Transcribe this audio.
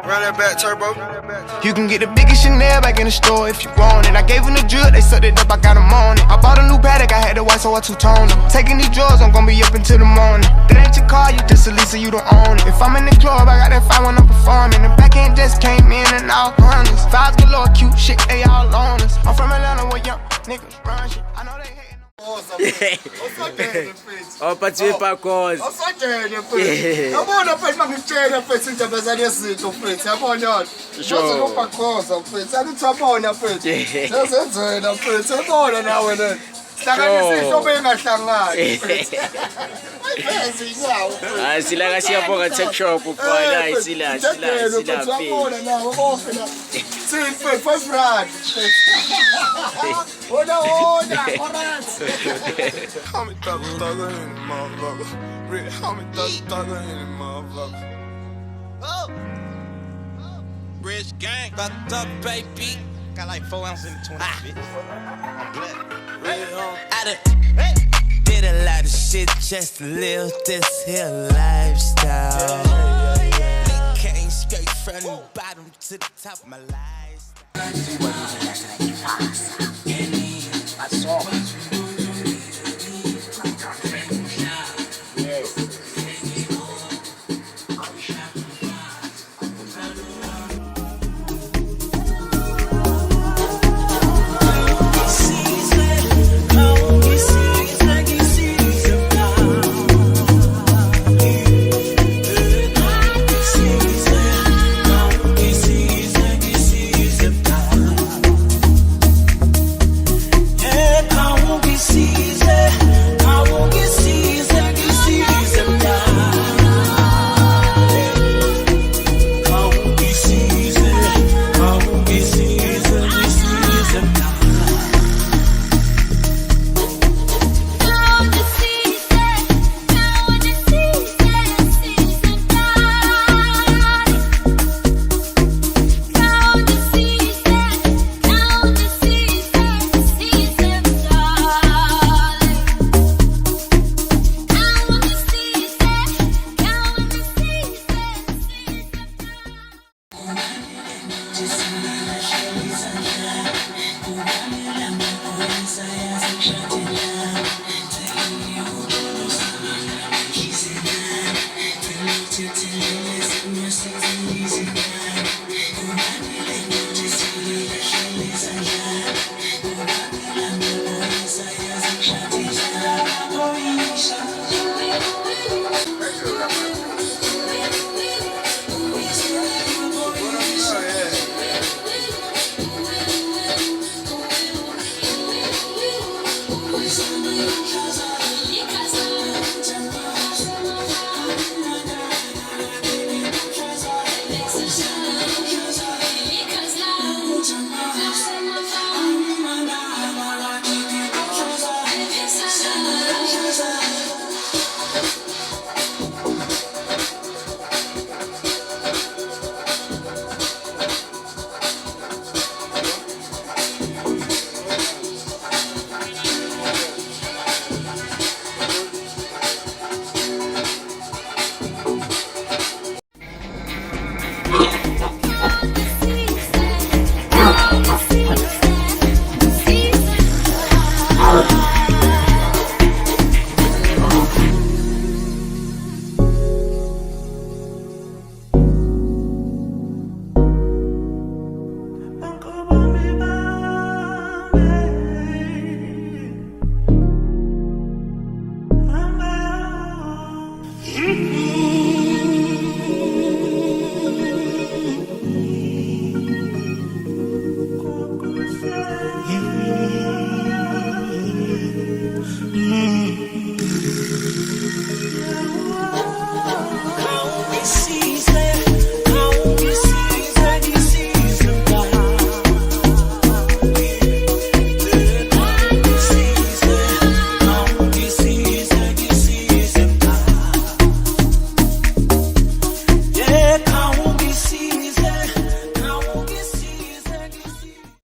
Run that back, turbo. You can get the biggest Chanel back in the store if you want it. I gave them the drill, they sucked it up, I got them on it. I bought a new Patek, I had the white, so I two-toned them. Taking these drugs, I'm gonna be up until the morning. That ain't your car, you just a Lisa, you don't own it. If I'm in the club, I got that fine when I'm performing. The back end just came in and all hundreds. Vibes galore, cute shit, they all on us. I'm from Atlanta where young niggas run shit. I know they hating. Awuphathiwe iphakozi. Awusatshele mfethu. Yabona mfethu mangitshela mfethu indaba zalezinto mfethu. Yabona yona. Sure. Ubhaqoza mfethu. Akuthi wabona mfethu. Sezenzela mfethu. Yabona nawe le. Hlanganisa ihlobo engahlangani mfethu. Ayifezi inyawo mfethu. Hayi sila siyabonga tech shop bwana sila. Yabona nawe konke la. Mfethu 5 rand. Hola, alright. Homie thugger in the motherfucker. Real homie thugger in the motherfucker. Oh. Rich gang. Fucked up, baby. Got like 4 ounces in the 20, bitch. I'm black. I done did a lot of shit just to live this here lifestyle. Came straight from the bottom to the top of my lifestyle.